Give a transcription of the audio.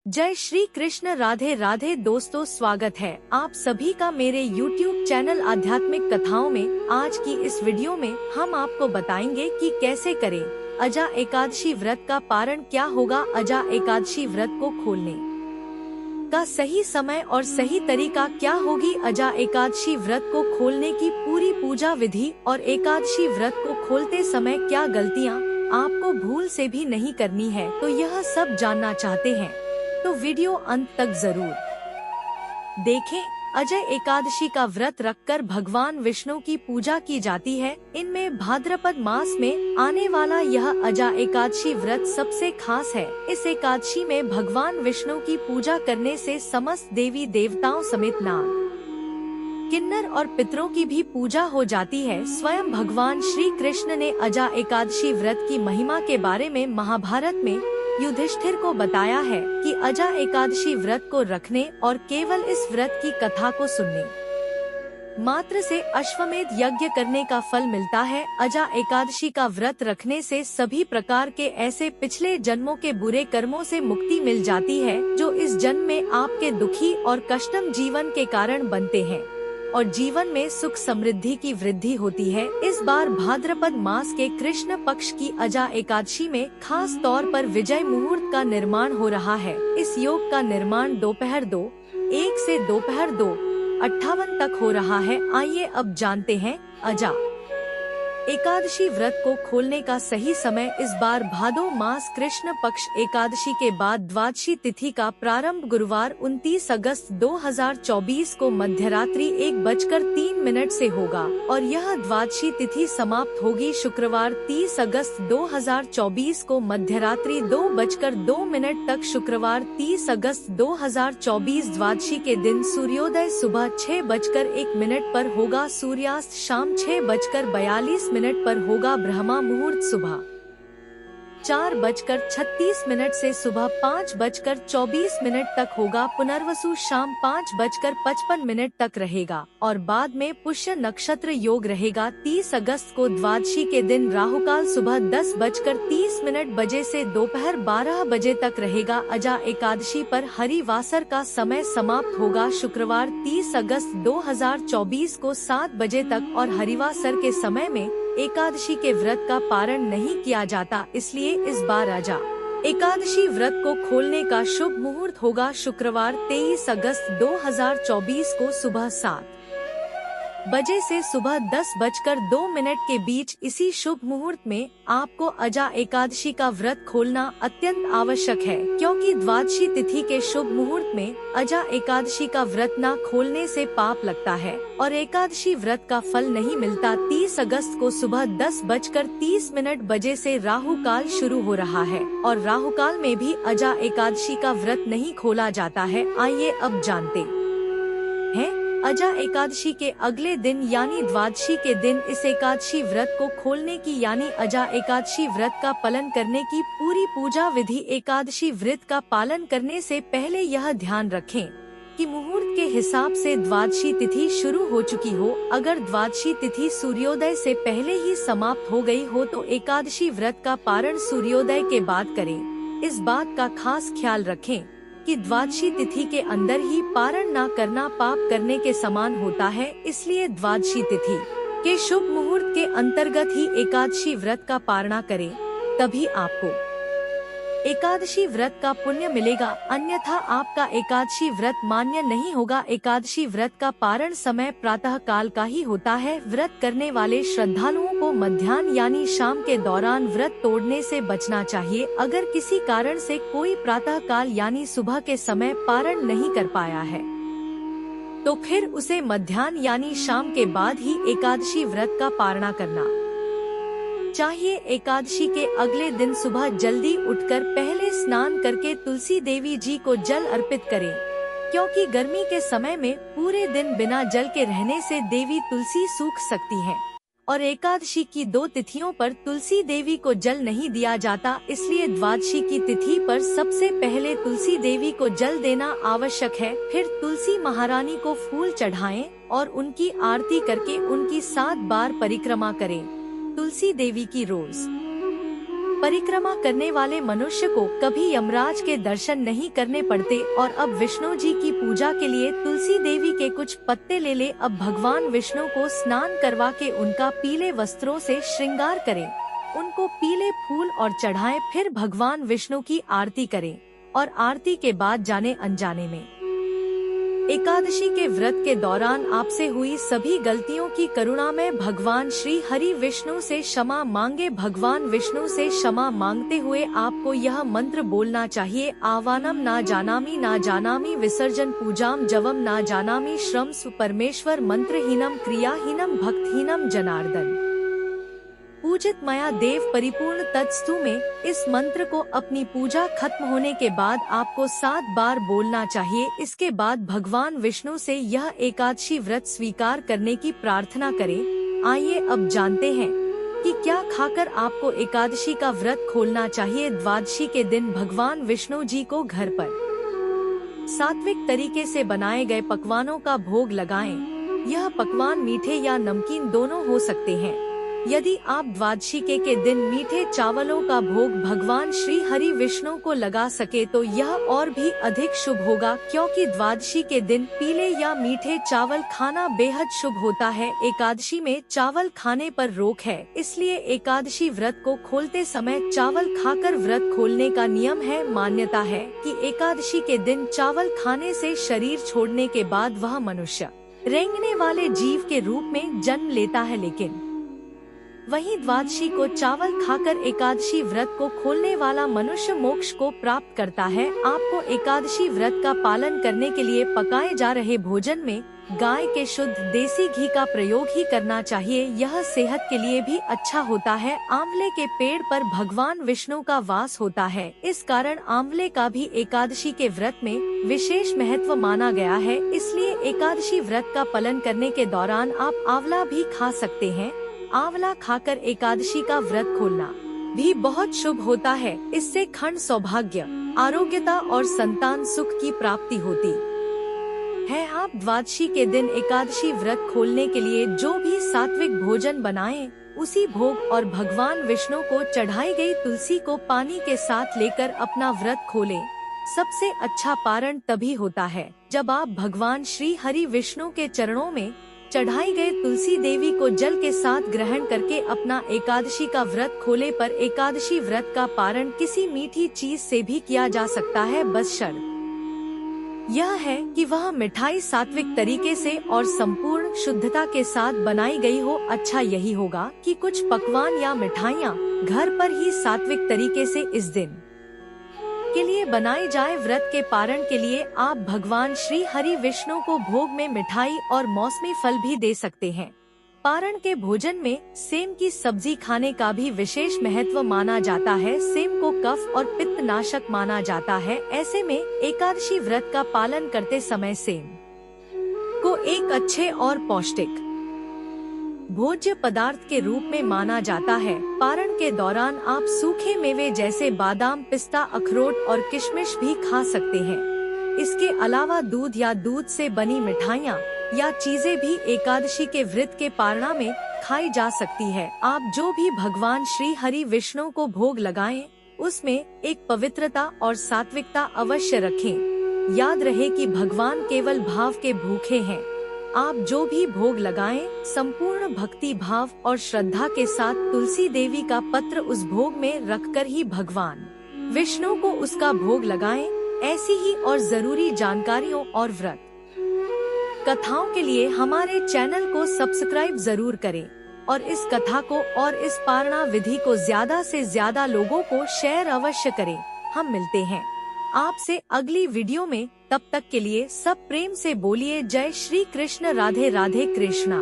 जय श्री कृष्ण। राधे राधे दोस्तों, स्वागत है आप सभी का मेरे YouTube चैनल आध्यात्मिक कथाओं में। आज की इस वीडियो में हम आपको बताएंगे कि कैसे करें अजा एकादशी व्रत का पारण। क्या होगा अजा एकादशी व्रत को खोलने का सही समय और सही तरीका क्या होगी। अजा एकादशी व्रत को खोलने की पूरी पूजा विधि और एकादशी व्रत को खोलते समय क्या गलतियाँ आपको भूल से भी नहीं करनी है, तो यह सब जानना चाहते हैं तो वीडियो अंत तक जरूर देखें। अजय एकादशी का व्रत रखकर भगवान विष्णु की पूजा की जाती है। इनमें भाद्रपद मास में आने वाला यह अजा एकादशी व्रत सबसे खास है। इस एकादशी में भगवान विष्णु की पूजा करने से समस्त देवी देवताओं समेत नाग, किन्नर और पितरों की भी पूजा हो जाती है। स्वयं भगवान श्री कृष्ण ने अजा एकादशी व्रत की महिमा के बारे में महाभारत में युधिष्ठिर को बताया है कि अजा एकादशी व्रत को रखने और केवल इस व्रत की कथा को सुनने मात्र से अश्वमेध यज्ञ करने का फल मिलता है। अजा एकादशी का व्रत रखने से सभी प्रकार के ऐसे पिछले जन्मों के बुरे कर्मों से मुक्ति मिल जाती है जो इस जन्म में आपके दुखी और कष्टम जीवन के कारण बनते हैं और जीवन में सुख समृद्धि की वृद्धि होती है। इस बार भाद्रपद मास के कृष्ण पक्ष की अजा एकादशी में खास तौर पर विजय मुहूर्त का निर्माण हो रहा है। इस योग का निर्माण दोपहर 2:01 से दोपहर 2:58 तक हो रहा है। आइए अब जानते हैं अजा एकादशी व्रत को खोलने का सही समय। इस बार भादो मास कृष्ण पक्ष एकादशी के बाद द्वादशी तिथि का प्रारंभ गुरुवार 29 अगस्त 2024 को मध्यरात्रि 1:03 से होगा और यह द्वादशी तिथि समाप्त होगी शुक्रवार 30 अगस्त 2024 को मध्यरात्रि 2:02 तक। शुक्रवार 30 अगस्त 2024 द्वादशी के दिन सूर्योदय सुबह 6:01 पर होगा, सूर्यास्त शाम 6:42 पर होगा, ब्रह्मा मुहूर्त सुबह 4:36 से सुबह 5:24 तक होगा, पुनर्वसु शाम 5:55 तक रहेगा और बाद में पुष्य नक्षत्र योग रहेगा। 30 अगस्त को द्वादशी के दिन राहुकाल सुबह 10:30 बजे से दोपहर 12 बजे तक रहेगा। अजा एकादशी पर हरिवासर का समय समाप्त होगा शुक्रवार 30 अगस्त 2024 को 7 बजे तक और हरिवासर के समय में एकादशी के व्रत का पारण नहीं किया जाता, इसलिए इस बार अजा एकादशी व्रत को खोलने का शुभ मुहूर्त होगा शुक्रवार 23 अगस्त 2024 को सुबह 7 बजे से सुबह 10:02 के बीच। इसी शुभ मुहूर्त में आपको अजा एकादशी का व्रत खोलना अत्यंत आवश्यक है, क्योंकि द्वादशी तिथि के शुभ मुहूर्त में अजा एकादशी का व्रत न खोलने से पाप लगता है और एकादशी व्रत का फल नहीं मिलता। 30 अगस्त को सुबह 10:30 बजे से राहु काल शुरू हो रहा है और राहु काल में भी अजा एकादशी का व्रत नहीं खोला जाता है। आइए अब जानते हैं अजा एकादशी के अगले दिन यानी द्वादशी के दिन इस एकादशी व्रत को खोलने की यानी अजा एकादशी व्रत का पालन करने की पूरी पूजा विधि। एकादशी व्रत का पालन करने से पहले यह ध्यान रखें कि मुहूर्त के हिसाब से द्वादशी तिथि शुरू हो चुकी हो। अगर द्वादशी तिथि सूर्योदय से पहले ही समाप्त हो गई हो तो एकादशी व्रत का पारण सूर्योदय के बाद करें। इस बात का खास ख्याल रखें कि द्वादशी तिथि के अंदर ही पारण न करना पाप करने के समान होता है, इसलिए द्वादशी तिथि के शुभ मुहूर्त के अंतर्गत ही एकादशी व्रत का पारणा करें, तभी आपको एकादशी व्रत का पुण्य मिलेगा, अन्यथा आपका एकादशी व्रत मान्य नहीं होगा। एकादशी व्रत का पारण समय प्रातः काल का ही होता है। व्रत करने वाले श्रद्धालुओं को मध्याह्न यानी शाम के दौरान व्रत तोड़ने से बचना चाहिए। अगर किसी कारण से कोई प्रातः काल यानी सुबह के समय पारण नहीं कर पाया है तो फिर उसे मध्याह्न यानी शाम के बाद ही एकादशी व्रत का पारणा करना चाहिए। एकादशी के अगले दिन सुबह जल्दी उठकर पहले स्नान करके तुलसी देवी जी को जल अर्पित करें, क्योंकि गर्मी के समय में पूरे दिन बिना जल के रहने से देवी तुलसी सूख सकती हैं और एकादशी की 2 तिथियों पर तुलसी देवी को जल नहीं दिया जाता, इसलिए द्वादशी की तिथि पर सबसे पहले तुलसी देवी को जल देना आवश्यक है। फिर तुलसी महारानी को फूल चढ़ाएं और उनकी आरती करके उनकी 7 बार परिक्रमा करें। तुलसी देवी की रोज परिक्रमा करने वाले मनुष्य को कभी यमराज के दर्शन नहीं करने पड़ते। और अब विष्णु जी की पूजा के लिए तुलसी देवी के कुछ पत्ते ले ले। अब भगवान विष्णु को स्नान करवा के उनका पीले वस्त्रों से श्रृंगार करें, उनको पीले फूल और चढ़ाएं, फिर भगवान विष्णु की आरती करें और आरती के बाद जाने अनजाने में एकादशी के व्रत के दौरान आपसे हुई सभी गलतियों की करुणा में भगवान श्री हरि विष्णु से क्षमा मांगे। भगवान विष्णु से क्षमा मांगते हुए आपको यह मंत्र बोलना चाहिए। आवानम ना जानामि विसर्जन पूजाम जवम ना जानामि श्रम परमेश्वर मंत्रहीनम क्रियाहीनम भक्तहीनम जनार्दन पूजित मया देव परिपूर्ण तत्स्तु में इस मंत्र को अपनी पूजा खत्म होने के बाद आपको 7 बार बोलना चाहिए। इसके बाद भगवान विष्णु से यह एकादशी व्रत स्वीकार करने की प्रार्थना करें। आइए अब जानते हैं कि क्या खाकर आपको एकादशी का व्रत खोलना चाहिए। द्वादशी के दिन भगवान विष्णु जी को घर पर सात्विक तरीके से बनाए गए पकवानों का भोग लगाएं। यह पकवान मीठे या नमकीन दोनों हो सकते हैं। यदि आप द्वादशी के दिन मीठे चावलों का भोग भगवान श्री हरि विष्णु को लगा सके तो यह और भी अधिक शुभ होगा, क्योंकि द्वादशी के दिन पीले या मीठे चावल खाना बेहद शुभ होता है। एकादशी में चावल खाने पर रोक है, इसलिए एकादशी व्रत को खोलते समय चावल खाकर व्रत खोलने का नियम है। मान्यता है कि एकादशी के दिन चावल खाने से शरीर छोड़ने के बाद वह मनुष्य रेंगने वाले जीव के रूप में जन्म लेता है, लेकिन वहीं द्वादशी को चावल खाकर एकादशी व्रत को खोलने वाला मनुष्य मोक्ष को प्राप्त करता है। आपको एकादशी व्रत का पालन करने के लिए पकाए जा रहे भोजन में गाय के शुद्ध देसी घी का प्रयोग ही करना चाहिए। यह सेहत के लिए भी अच्छा होता है। आंवले के पेड़ पर भगवान विष्णु का वास होता है, इस कारण आंवले का भी एकादशी के व्रत में विशेष महत्व माना गया है। इसलिए एकादशी व्रत का पालन करने के दौरान आप आंवला भी खा सकते हैं। आंवला खाकर एकादशी का व्रत खोलना भी बहुत शुभ होता है। इससे खंड सौभाग्य, आरोग्यता और संतान सुख की प्राप्ति होती है। आप द्वादशी के दिन एकादशी व्रत खोलने के लिए जो भी सात्विक भोजन बनाएं, उसी भोग और भगवान विष्णु को चढ़ाई गई तुलसी को पानी के साथ लेकर अपना व्रत खोलें। सबसे अच्छा पारण तभी होता है जब आप भगवान श्री हरि विष्णु के चरणों में चढ़ाई गए तुलसी देवी को जल के साथ ग्रहण करके अपना एकादशी का व्रत खोले। पर एकादशी व्रत का पारण किसी मीठी चीज से भी किया जा सकता है, बस शर्त यह है कि वह मिठाई सात्विक तरीके से और संपूर्ण शुद्धता के साथ बनाई गई हो। अच्छा यही होगा कि कुछ पकवान या मिठाइयाँ घर पर ही सात्विक तरीके से इस दिन के लिए बनाई जाए। व्रत के पारण के लिए आप भगवान श्री हरि विष्णु को भोग में मिठाई और मौसमी फल भी दे सकते हैं। पारण के भोजन में सेम की सब्जी खाने का भी विशेष महत्व माना जाता है। सेम को कफ और पित्त नाशक माना जाता है। ऐसे में एकादशी व्रत का पालन करते समय सेम को एक अच्छे और पौष्टिक भोज्य पदार्थ के रूप में माना जाता है। पारण के दौरान आप सूखे मेवे जैसे बादाम, पिस्ता, अखरोट और किशमिश भी खा सकते हैं। इसके अलावा दूध या दूध से बनी मिठाइयाँ या चीजें भी एकादशी के व्रत के पारणा में खाई जा सकती है। आप जो भी भगवान श्री हरि विष्णु को भोग लगाएं, उसमें एक पवित्रता और सात्विकता अवश्य रखें। याद रहे कि भगवान केवल भाव के भूखे हैं। आप जो भी भोग लगाएं, संपूर्ण भक्ति भाव और श्रद्धा के साथ तुलसी देवी का पत्र उस भोग में रखकर ही भगवान विष्णु को उसका भोग लगाएं। ऐसी ही और जरूरी जानकारियों और व्रत कथाओं के लिए हमारे चैनल को सब्सक्राइब जरूर करें और इस कथा को और इस पारणा विधि को ज्यादा से ज्यादा लोगों को शेयर अवश्य करें। हम मिलते हैं आपसे अगली वीडियो में। तब तक के लिए सब प्रेम से बोलिए जय श्री कृष्ण, राधे राधे कृष्णा।